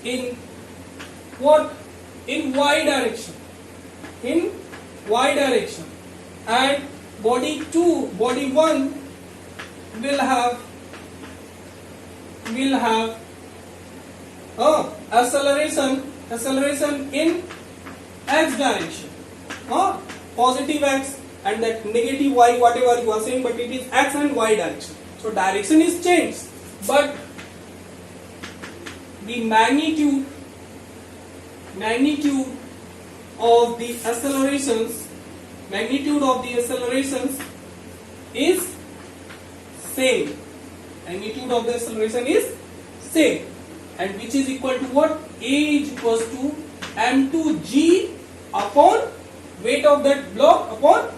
in what? In y direction. In y direction. And body 1 will have acceleration in x direction, positive x and that negative y, whatever you are saying, but it is x and y direction. So direction is changed, but the magnitude of the accelerations is same. Magnitude of the acceleration is same, and which is equal to what? A is equals to m2g upon weight of that block upon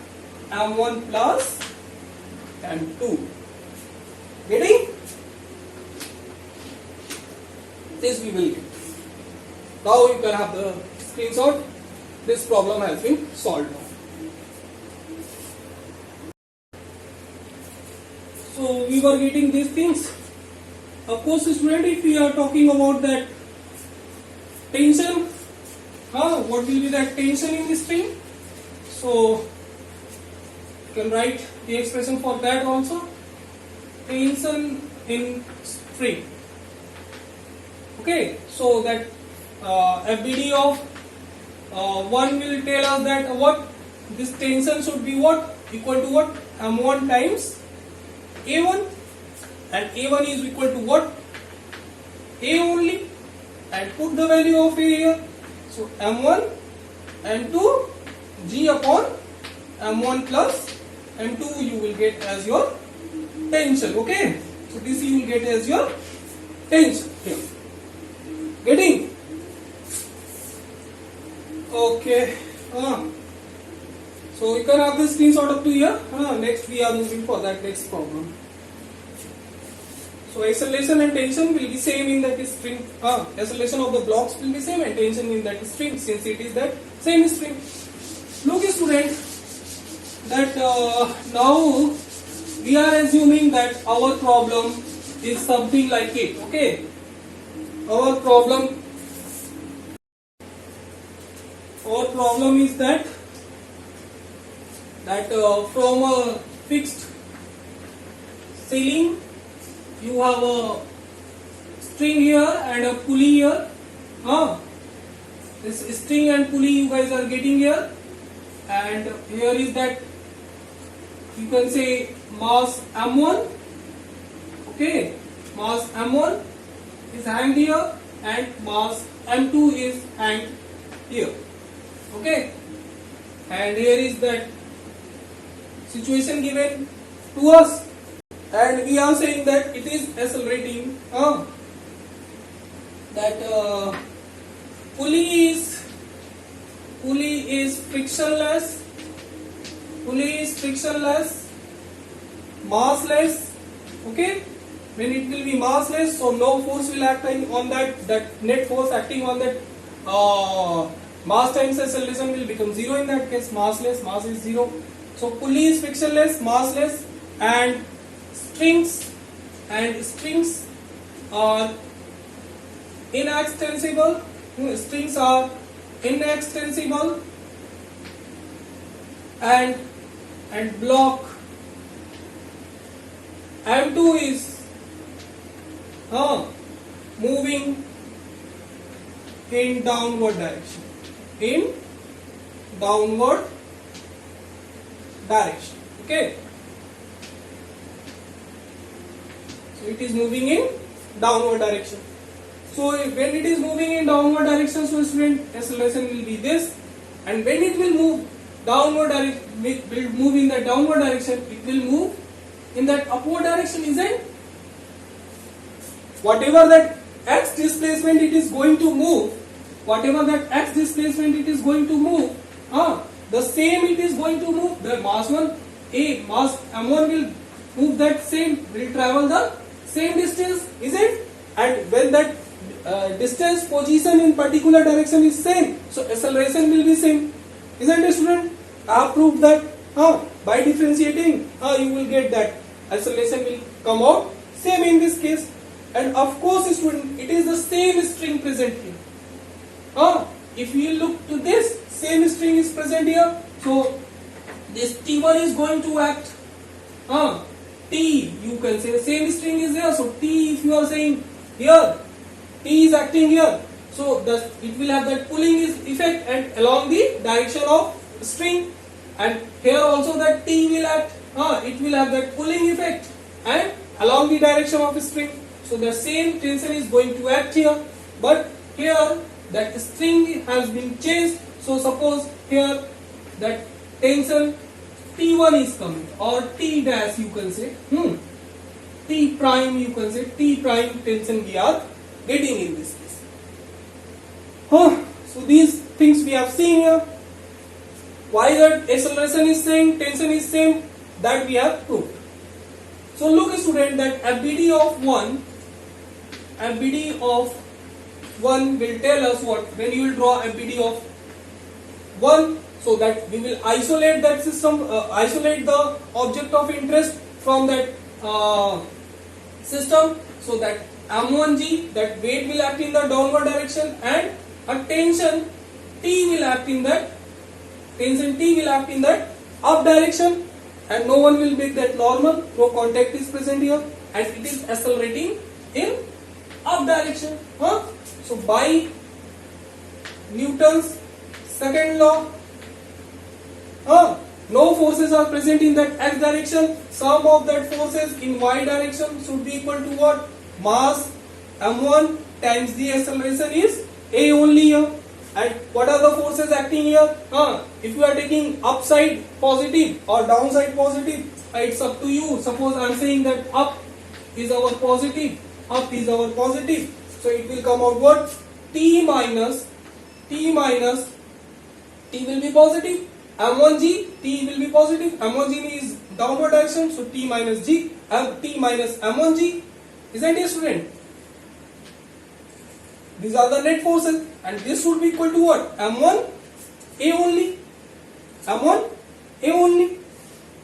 m1 plus m2. Getting? This we will get. Now you can have the screenshot. This problem has been solved now. So we were getting these things. Of course, student, if we are talking about that tension, what will be that tension in the string? So you can write the expression for that also. Tension in string. Okay, so that FBD of 1 will tell us that what this tension should be what? Equal to what? M1 times A1, and A1 is equal to what? A only, and put the value of A here. So M1 M2 G upon M1 plus M2 you will get as your tension. Okay, so this you will get as your tension here. Getting? Okay. So you can have this screenshot up to here. Next we are moving for that next problem. So acceleration and tension will be same in that string. Acceleration of the blocks will be same and tension in that string, since it is that same string. Look, student, that now we are assuming that our problem is something like it. Okay, our problem is that from a fixed ceiling you have a string here and a pulley here. This string and pulley you guys are getting here, and here is that you can say mass M1. Okay, mass M1 is hanged here and mass M2 is hanged here. Okay, and here is that situation given to us, and we are saying that it is accelerating. That pulley is frictionless, massless. Okay, when it will be massless, so no force will act on that net force acting on that mass times acceleration will become 0 in that case. Massless, mass is 0. So pulley is frictionless, massless, and strings are inextensible. Strings are inextensible, and block M2 is moving in downward direction. In downward direction. Okay. So it is moving in downward direction. So when it is moving in downward direction, so student, acceleration will be this, and when it will move downward direction, will move in the downward direction, it will move in that upward direction, isn't? Whatever that x displacement it is going to move, whatever that x displacement it is going to move, the same it is going to move. The mass mass m1 will move that same, will travel the same distance, is it? And when that distance position in particular direction is same, so acceleration will be same, isn't it, student? I have proved that by differentiating you will get that acceleration will come out same in this case. And of course, student, it is the same string present here. If you look to this, same string is present here, so this T1 is going to act. T, you can say the same string is there, so T, if you are saying here, T is acting here, so it will have that pulling effect and along the direction of string, and here also that T will act, it will have that pulling effect and along the direction of the string. So the same tension is going to act here, but here that string has been changed. So suppose here that tension T1 is coming, or T dash you can say, T prime you can say, T prime tension we are getting in this case. So these things we have seen here. Why that acceleration is same, tension is same, that we have proved. So look student, that FBD of 1 will tell us what, when you will draw FBD of 1, so that we will isolate that system, isolate the object of interest from that system, so that M1G, that weight will act in the downward direction, and a tension T will act in that, up direction, and no one will make that normal, no contact is present here, and it is accelerating in up direction. So by Newton's second law, no forces are present in that x direction. Sum of that forces in y direction should be equal to what? Mass m1 times the acceleration is a only here. And what are the forces acting here? If you are taking upside positive or downside positive, it's up to you. Suppose I am saying that up is our positive, so it will come out what? T minus T will be positive, M1G, T will be positive, M1G is downward direction, so T minus M1G, isn't it, student? These are the net forces, and this should be equal to what? M1 A only,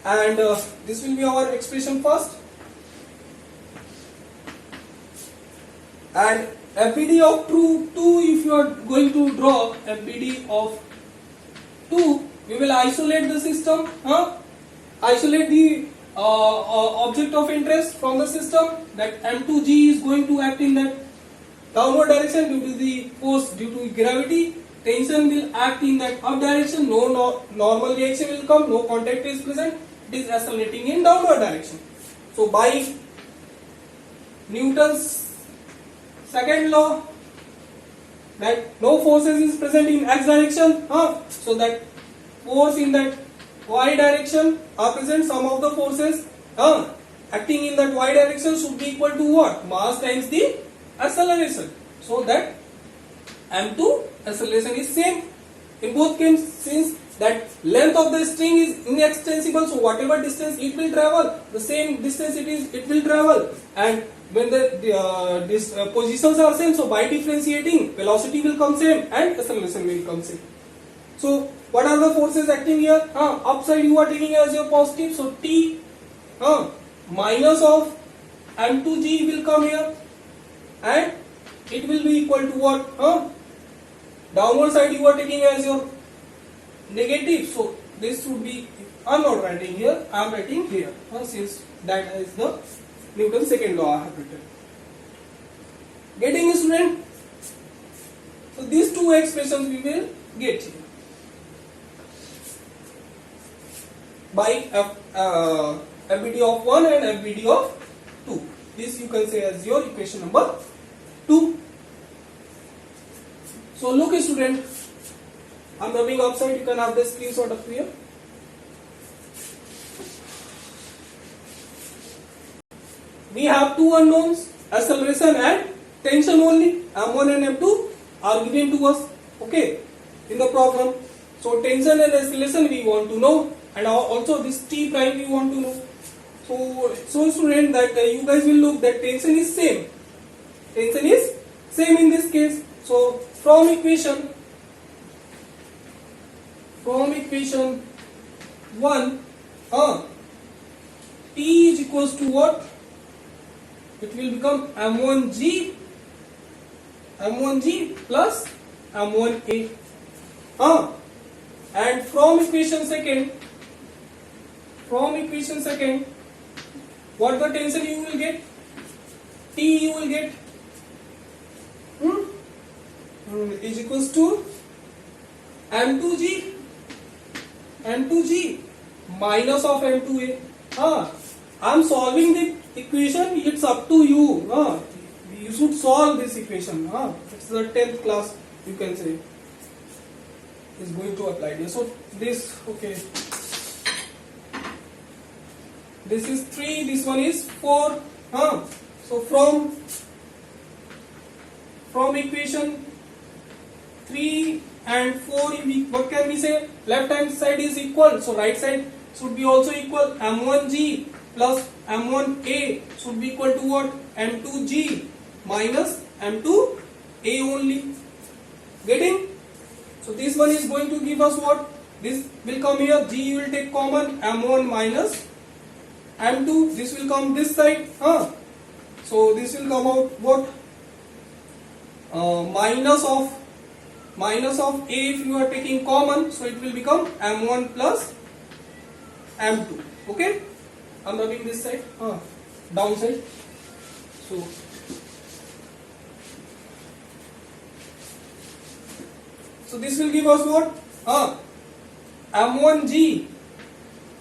and this will be our expression first. And FBD of 2, if you are going to draw FBD of 2, we will isolate the system, isolate the object of interest from the system, that M2G is going to act in that downward direction due to the force, due to gravity. Tension will act in that up direction, no normal reaction will come, no contact is present, it is accelerating in downward direction. So by Newton's second law, that no forces is present in x direction, so that force in that y direction are present. Some of the forces acting in that y direction should be equal to what? Mass times the acceleration, so that m2 acceleration is same in both cases, since that length of the string is inextensible, so whatever distance it will travel, the same distance it will travel, and when the positions are same, so by differentiating velocity will come same and acceleration will come same. So what are the forces acting here? Upside you are taking as your positive, so T minus of M2G will come here, and it will be equal to what? Downward side you are taking as your negative, so this would be, I am not writing here, I am writing here, since that is the Newton's second law I have written. Getting student? So these two expressions we will get here by FBD of 1 and FBD of 2. This you can say as your equation number 2. So look student, I'm rubbing upside, you can have the screenshot up here. We have two unknowns, acceleration and tension only. M1 and M2 are given to us, okay, in the problem. So tension and acceleration we want to know, and also this T prime we want to know. So student, that you guys will look that tension is same. Tension is same in this case. So from equation 1, T is equals to what? It will become M1G plus M1A. And from equation second, what the tension you will get? T you will get is equals to M2G minus of M2A. I am solving the equation, it's up to you. You should solve this equation. It's the 10th class, you can say, is going to apply this. So this, okay, this is 3, this one is 4. So from equation 3 and 4, what can we say? Left hand side is equal, so right side should be also equal. M1G plus M1A should be equal to what? M2G minus M2A only. Getting? So this one is going to give us what? This will come here, G will take common, M1 minus M2, this will come this side. So this will come out what? Minus of A if you are taking common, so it will become M1 plus M2. Okay? I'm rubbing this side, downside. So this will give us what? M1G.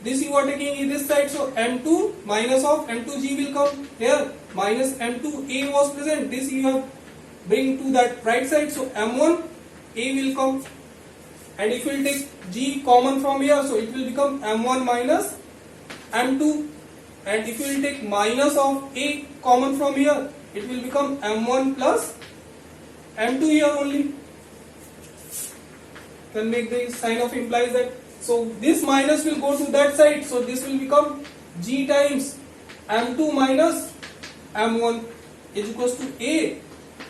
This you are taking in this side, so M2 minus of M2G will come here. Minus M2A was present. This you have bring to that right side, so M1A will come. And if you will take G common from here, so it will become M1 minus M2. And if you will take minus of A common from here, it will become M1 plus M2 here only. Can make the sign of implies that. So this minus will go to that side, so this will become G times M2 minus M1 is equals to A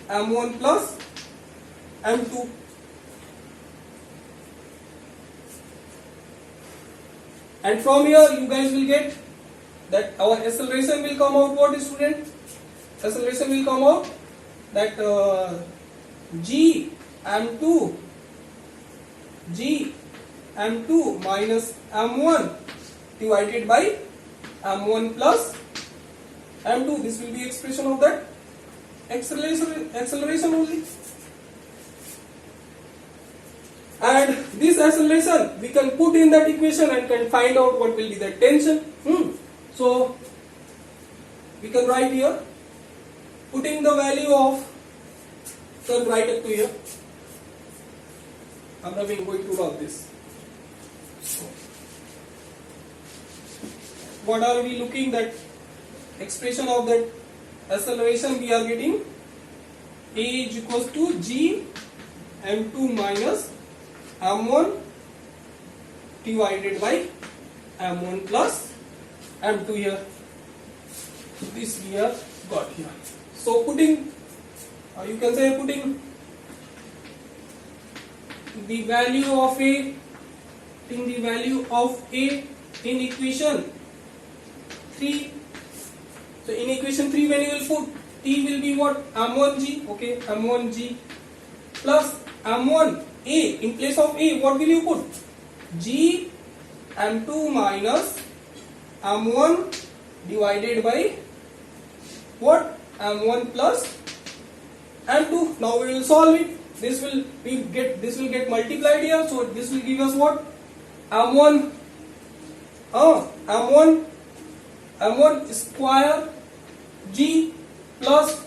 M1 plus M2. And from here you guys will get that our acceleration will come out. What is student? Acceleration will come out that G M2 minus M1 divided by M1 plus M2. This will be expression of that acceleration only. And this acceleration we can put in that equation and can find out what will be the tension. So we can write here, putting the value of, so write up to here. I'm not going to log this. What are we looking that expression of that acceleration we are getting? A is equals to G M2 minus M1 divided by M1 plus M2 here. This we have got here. So putting, you can say putting the value of A, in equation 3. So in equation 3 when you will put T will be what? M1G, okay, M1G plus M1A. In place of A, what will you put? G M2 minus M1 divided by what? M1 plus m2. Now we will solve it. This will get multiplied here, so this will give us what? m1 m1 square g plus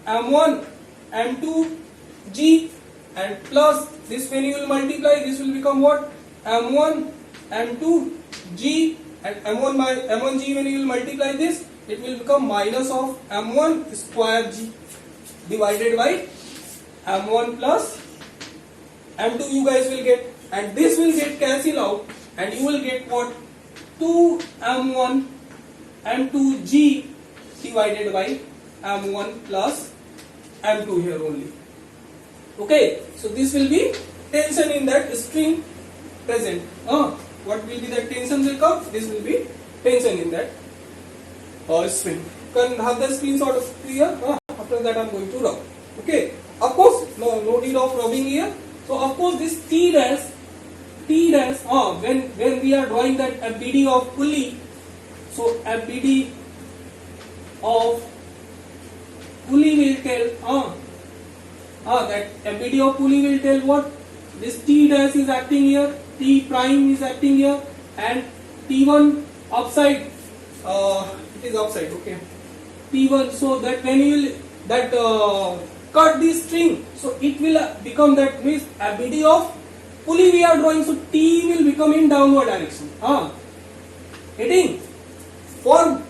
m1 m2 g, and plus this, when you will multiply, this will become what? m1 m2 g, and m1 g, when you will multiply this, it will become minus of m1 square g divided by m1 plus m2 you guys will get, and this will get cancelled out, and you will get what? 2 m1 m2 g divided by m1 plus m2 here only. Okay, so this will be tension in that string present. What will be the tension will come? This will be tension in that string. Can have the screenshot of clear? After that I am going to rub. Okay, of course no need of rubbing here. So of course this T dash when we are drawing that FBD of pulley, so FBD of pulley will tell that FBD of pulley will tell what? This T dash is acting here, T prime is acting here, and T1 upside, it is upside, okay, T1, so that when you will cut this string, so it will become that means FBD of pulley we are drawing, so T will become in downward direction. Getting? For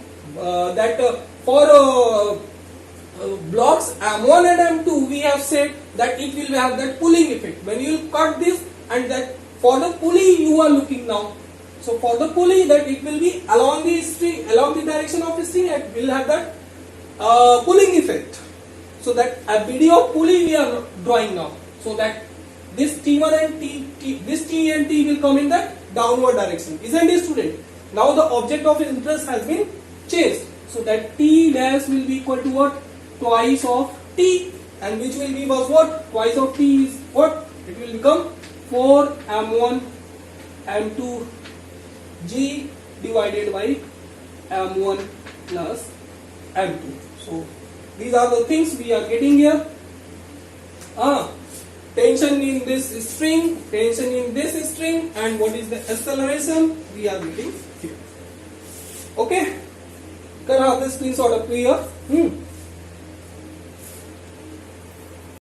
blocks M1 and M2 we have said that it will have that pulling effect. When you cut this, and that for the pulley you are looking now. So for the pulley, that it will be along the string, along the direction of the string, it will have that pulling effect. So that FBD of pulley we are drawing now. So that this T1 and this T and T will come in that downward direction. Isn't it, student? Now the object of interest has been changed. So that T dash will be equal to what? Twice of T, and which will give us what? Twice of T is what? It will become 4 m1 m2 g divided by m1 plus m2. So these are the things we are getting here. Tension in this string, tension in this string, and what is the acceleration we are getting here. Okay, can I have the screenshot up here?